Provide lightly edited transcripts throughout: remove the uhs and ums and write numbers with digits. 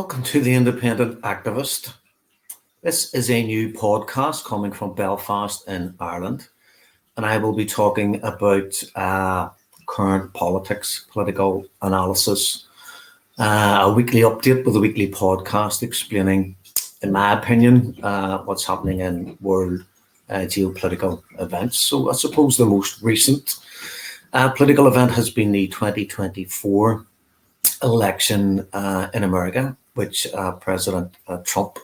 Welcome to The Independent Activist. This is a new podcast coming from Belfast in Ireland, and I will be talking about current politics, political analysis, a weekly update with a weekly podcast explaining, in my opinion, what's happening in world geopolitical events. So I suppose the most recent political event has been the 2024 election in America, which President Trump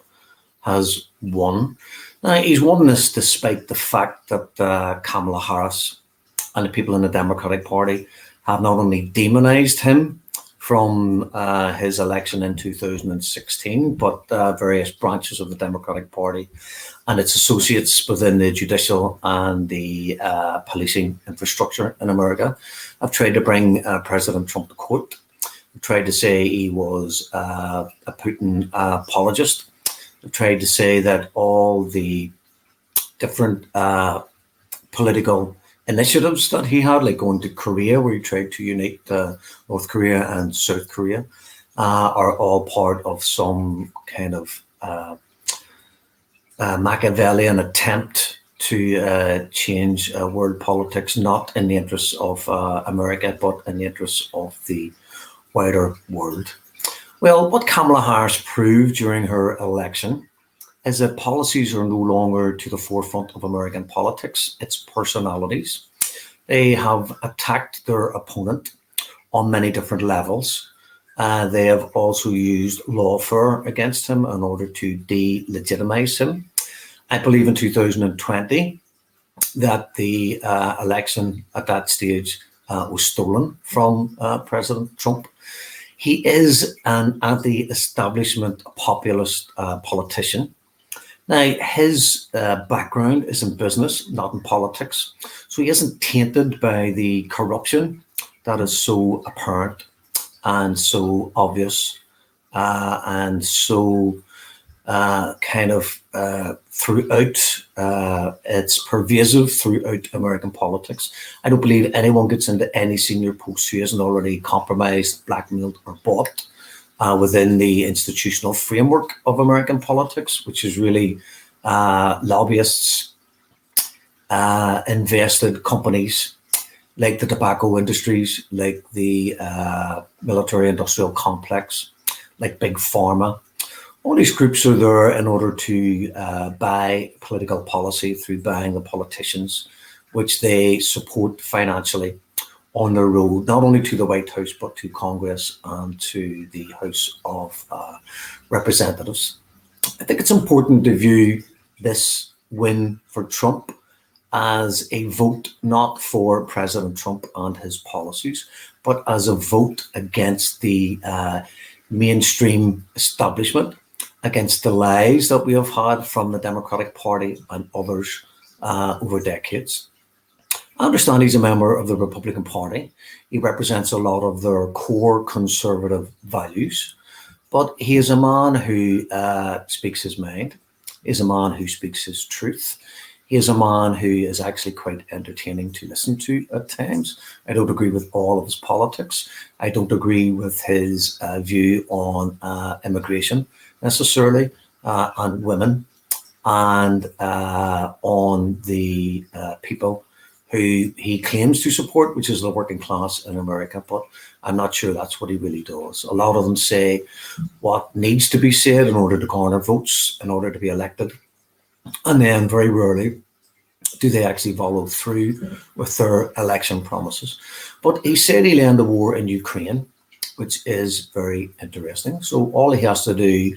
has won. He's won this despite the fact that Kamala Harris and the people in the Democratic Party have not only demonized him from his election in 2016, but various branches of the Democratic Party and its associates within the judicial and the policing infrastructure in America have tried to bring President Trump to court. Tried to say he was a Putin apologist. Tried to say that all the different political initiatives that he had, like going to Korea, where he tried to unite North Korea and South Korea, are all part of some kind of Machiavellian attempt to change world politics, not in the interests of America, but in the interests of the wider world. Well, what Kamala Harris proved during her election is that policies are no longer to the forefront of American politics, it's personalities. They have attacked their opponent on many different levels. They have also used lawfare against him in order to delegitimize him. I believe in 2020 that the election at that stage was stolen from President Trump. He is an anti-establishment populist politician. Now, his background is in business, not in politics. So he isn't tainted by the corruption that is so apparent and so obvious and so throughout, it's pervasive throughout American politics. I don't believe anyone gets into any senior post who isn't already compromised, blackmailed, or bought within the institutional framework of American politics, which is really lobbyists, invested companies like the tobacco industries, like the military industrial complex, like big pharma. All these groups are there in order to buy political policy through buying the politicians, which they support financially on their road, not only to the White House, but to Congress and to the House of Representatives. I think it's important to view this win for Trump as a vote not for President Trump and his policies, but as a vote against the mainstream establishment, against the lies that we have had from the Democratic Party and others over decades. I understand he's a member of the Republican Party. He represents a lot of their core conservative values, but he is a man who speaks his mind. He's a man who speaks his truth. He is a man who is actually quite entertaining to listen to at times. I don't agree with all of his politics. I don't agree with his view on immigration necessarily, and women, and on the people who he claims to support, which is the working class in America, but I'm not sure that's what he really does. A lot of them say what needs to be said in order to garner votes, in order to be elected, and then very rarely do they actually follow through with their election promises. But he said he'll end the war in Ukraine, which is very interesting. So all he has to do,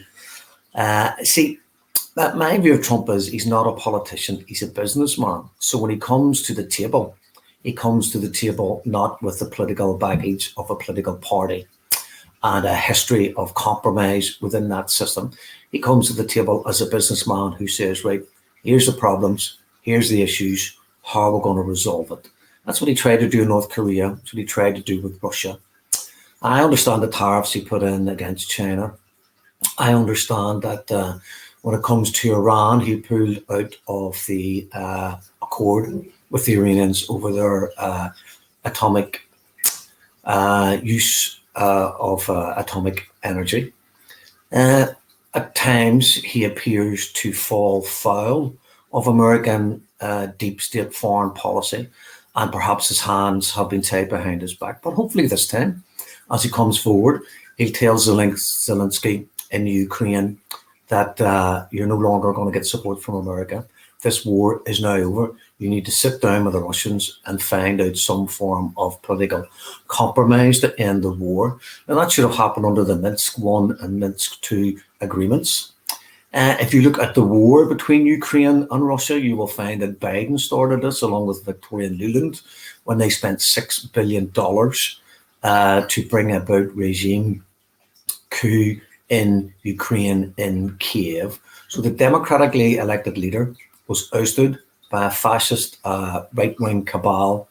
that my view of Trump is he's not a politician, he's a businessman. So when he comes to the table, he comes to the table not with the political baggage of a political party and a history of compromise within that system. He comes to the table as a businessman who says, right, here's the problems, here's the issues, how are we going to resolve it? That's what he tried to do in North Korea, that's what he tried to do with Russia. I understand the tariffs he put in against China. I understand that when it comes to Iran, he pulled out of the accord with the Iranians over their atomic use of atomic energy. Uh, at times, he appears to fall foul of American deep state foreign policy, and perhaps his hands have been tied behind his back. But hopefully, this time, as he comes forward, he'll tell Zelensky in Ukraine that you're no longer going to get support from America. This war is now over. You need to sit down with the Russians and find out some form of political compromise to end the war. And that should have happened under the Minsk I and Minsk II agreements. If you look at the war between Ukraine and Russia, you will find that Biden started this along with Victoria Nuland when they spent $6 billion to bring about regime coup in Ukraine, in Kiev. So the democratically elected leader was ousted by a fascist right-wing cabal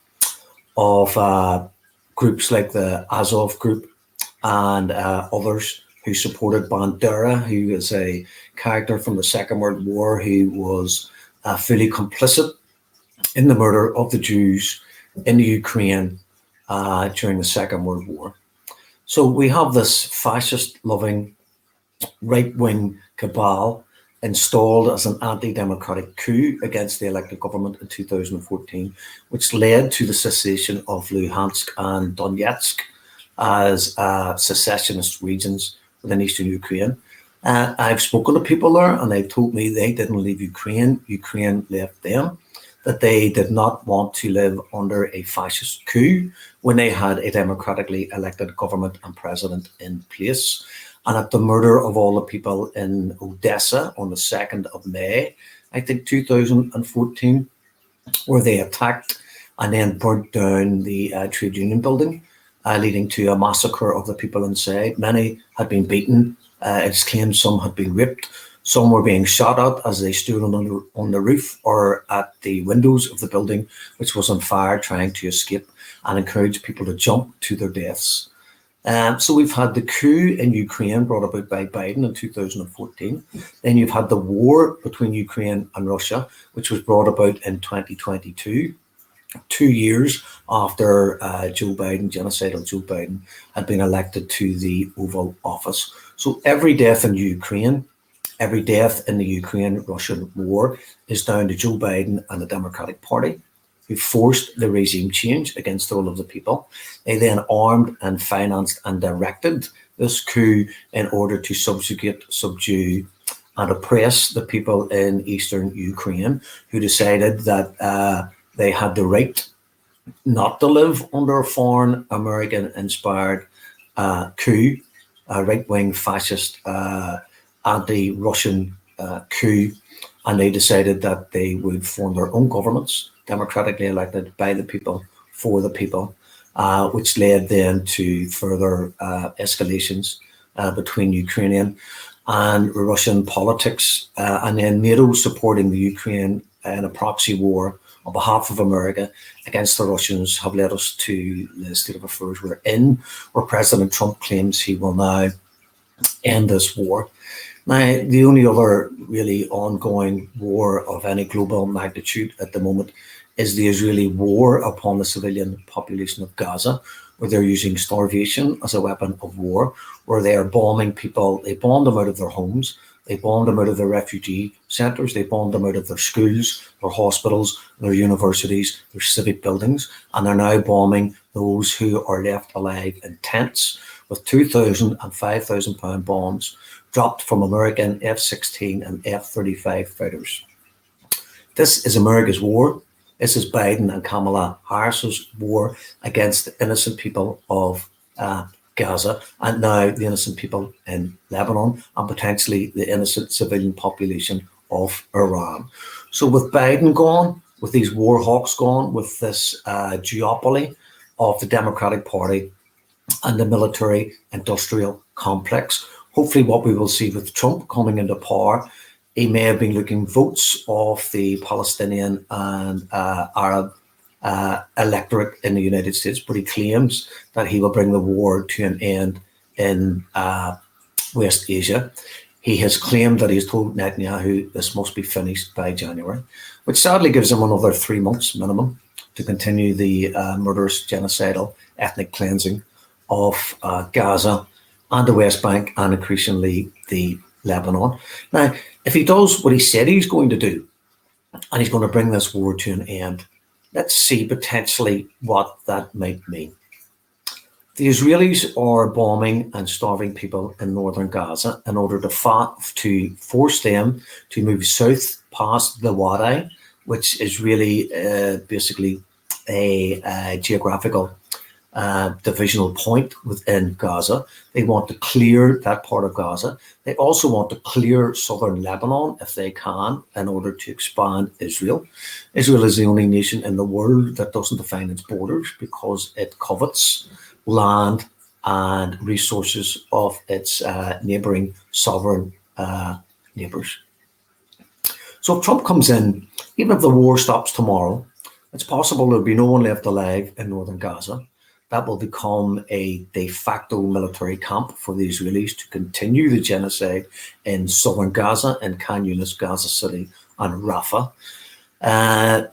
of groups like the Azov group and others who supported Bandera, who is a character from the Second World War who was fully complicit in the murder of the Jews in the Ukraine during the Second World War. So we have this fascist-loving right-wing cabal installed as an anti-democratic coup against the elected government in 2014, which led to the cessation of Luhansk and Donetsk as secessionist regions within eastern Ukraine. I've spoken to people there, and they've told me they didn't leave Ukraine. Ukraine left them, that they did not want to live under a fascist coup when they had a democratically elected government and president in place. And at the murder of all the people in Odessa on the 2nd of May, I think 2014, where they attacked and then burnt down the trade union building, leading to a massacre of the people inside. Many had been beaten. It's claimed some had been raped. Some were being shot at as they stood on the roof or at the windows of the building, which was on fire, trying to escape, and encouraged people to jump to their deaths. So we've had the coup in Ukraine brought about by Biden in 2014. Then you've had the war between Ukraine and Russia, which was brought about in 2022, 2 years after genocidal Joe Biden, had been elected to the Oval Office. So every death in Ukraine, every death in the Ukraine-Russian war is down to Joe Biden and the Democratic Party, who forced the regime change against the will of the people. They then armed and financed and directed this coup in order to subjugate, subdue, and oppress the people in eastern Ukraine, who decided that they had the right not to live under a foreign American-inspired coup, a right-wing fascist anti-Russian coup, and they decided that they would form their own governments, democratically elected by the people, for the people, which led then to further escalations between Ukrainian and Russian politics, and then NATO supporting the Ukraine in a proxy war on behalf of America against the Russians have led us to the state of affairs we're in, where President Trump claims he will now end this war. Now, the only other really ongoing war of any global magnitude at the moment is the Israeli war upon the civilian population of Gaza, where they're using starvation as a weapon of war, where they are bombing people. They bomb them out of their homes. They bombed them out of their refugee centres. They bombed them out of their schools, their hospitals, their universities, their civic buildings. And they're now bombing those who are left alive in tents with 2,000 and 5,000 pound bombs dropped from American F-16 and F-35 fighters. This is America's war. This is Biden and Kamala Harris's war against the innocent people of Gaza, and now the innocent people in Lebanon, and potentially the innocent civilian population of Iran. So with Biden gone, with these war hawks gone, with this duopoly of the Democratic Party and the military industrial complex, hopefully what we will see with Trump coming into power, he may have been looking votes off the Palestinian and Arab electorate in the United States, but he claims that he will bring the war to an end in West Asia. He has claimed that he's told Netanyahu this must be finished by January, which sadly gives him another 3 months minimum to continue the murderous, genocidal, ethnic cleansing of Gaza and the West Bank, and increasingly the Lebanon. Now, if he does what he said he's going to do, and he's going to bring this war to an end, let's see potentially what that might mean. The Israelis are bombing and starving people in northern Gaza in order to force them to move south past the Wadi, which is really basically a geographical divisional point within Gaza. They want to clear that part of Gaza. They also want to clear southern Lebanon if they can in order to expand Israel. Israel is the only nation in the world that doesn't define its borders because it covets land and resources of its neighboring sovereign neighbors. So if Trump comes in, even if the war stops tomorrow, it's possible there'll be no one left alive in northern Gaza. That will become a de facto military camp for the Israelis to continue the genocide in southern Gaza, in Khan Yunis, Gaza City, and Rafah.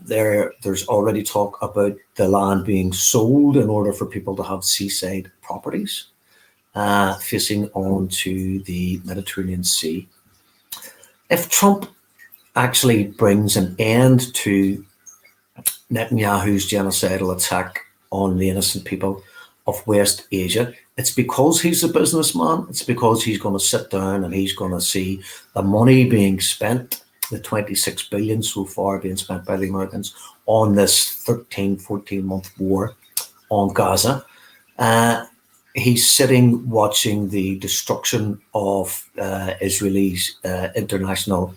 There's already talk about the land being sold in order for people to have seaside properties facing onto the Mediterranean Sea. If Trump actually brings an end to Netanyahu's genocidal attack on the innocent people of West Asia, it's because he's a businessman. It's because he's going to sit down and he's going to see the money being spent, the 26 billion so far being spent by the Americans on this 13, 14-month war on Gaza. He's sitting watching the destruction of Israel's international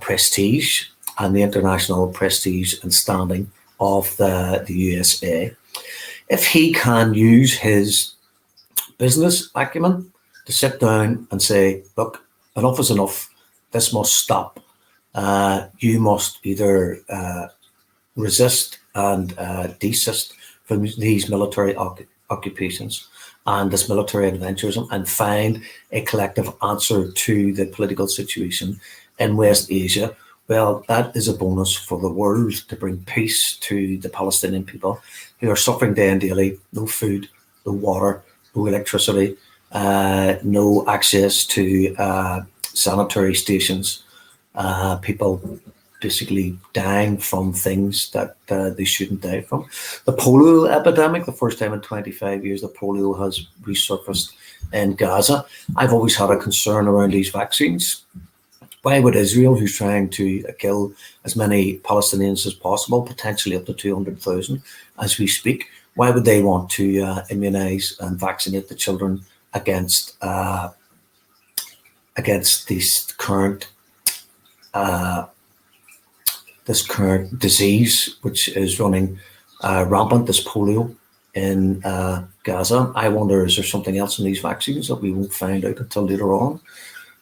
prestige and the international prestige and standing of the USA. If he can use his business acumen to sit down and say, look, enough is enough, this must stop. You must either resist and desist from these military occupations and this military adventurism and find a collective answer to the political situation in West Asia. Well, that is a bonus for the world to bring peace to the Palestinian people who are suffering day and daily. No food, no water, no electricity, no access to sanitary stations. People basically dying from things that they shouldn't die from. The polio epidemic, the first time in 25 years that polio has resurfaced in Gaza. I've always had a concern around these vaccines. Why would Israel, who's trying to kill as many Palestinians as possible, potentially up to 200,000 as we speak, why would they want to immunize and vaccinate the children against this current disease, which is running rampant, this polio in Gaza? I wonder, is there something else in these vaccines that we won't find out until later on?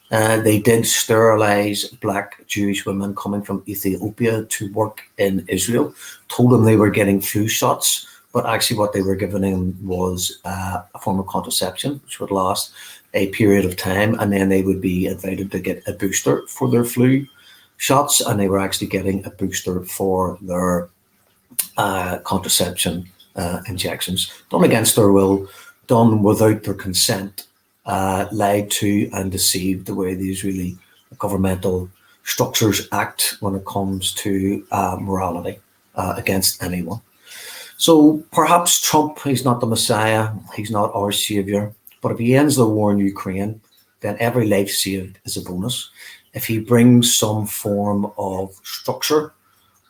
They did sterilize Black Jewish women coming from Ethiopia to work in Israel, told them they were getting flu shots, but actually what they were giving them was a form of contraception, which would last a period of time, and then they would be invited to get a booster for their flu shots, and they were actually getting a booster for their contraception injections, done against their will, done without their consent. Lied to and deceived the way the Israeli governmental structures act when it comes to morality against anyone. So perhaps Trump, he's not the Messiah, he's not our savior, but if he ends the war in Ukraine, then every life saved is a bonus. If he brings some form of structure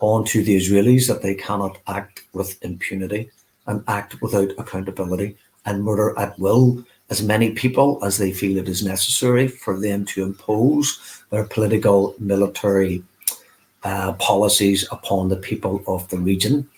onto the Israelis that they cannot act with impunity and act without accountability and murder at will as many people as they feel it is necessary for them to impose their political military policies upon the people of the region,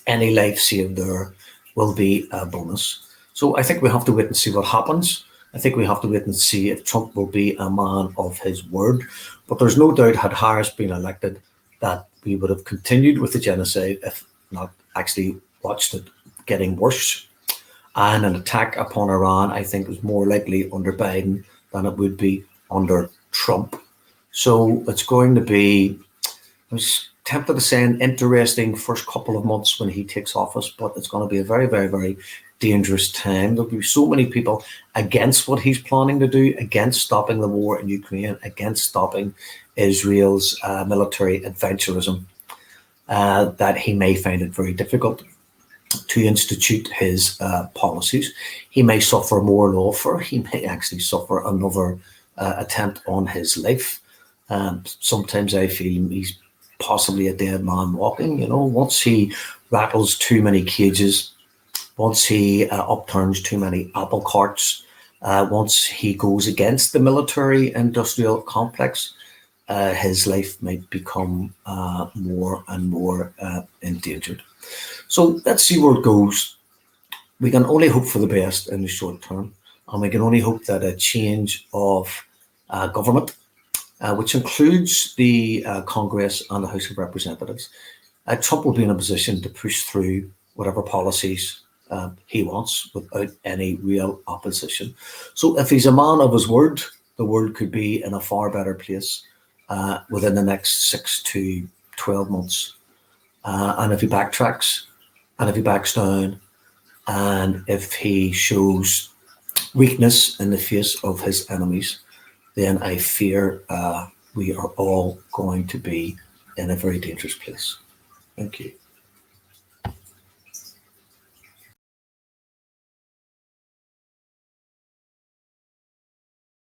any life saved there will be a bonus. So I think we have to wait and see what happens. I think we have to wait and see if Trump will be a man of his word. But there's no doubt, had Harris been elected, that we would have continued with the genocide, if not actually watched it getting worse. And an attack upon Iran, I think, is more likely under Biden than it would be under Trump. So it's going to be, I was tempted to say, an interesting first couple of months when he takes office, but it's going to be a very, very, very dangerous time. There'll be so many people against what he's planning to do, against stopping the war in Ukraine, against stopping Israel's military adventurism, that he may find it very difficult to institute his policies. He may suffer more lawfare. He may actually suffer another attempt on his life. Sometimes I feel he's possibly a dead man walking. Once he rattles too many cages, once he upturns too many apple carts, once he goes against the military-industrial complex, his life might become more and more endangered. So let's see where it goes. We can only hope for the best in the short term, and we can only hope that a change of government, which includes the Congress and the House of Representatives, Trump will be in a position to push through whatever policies he wants without any real opposition. So if he's a man of his word, the world could be in a far better place within the next 6 to 12 months. And if he backtracks, and if he backs down, and if he shows weakness in the face of his enemies, then I fear we are all going to be in a very dangerous place. Thank you.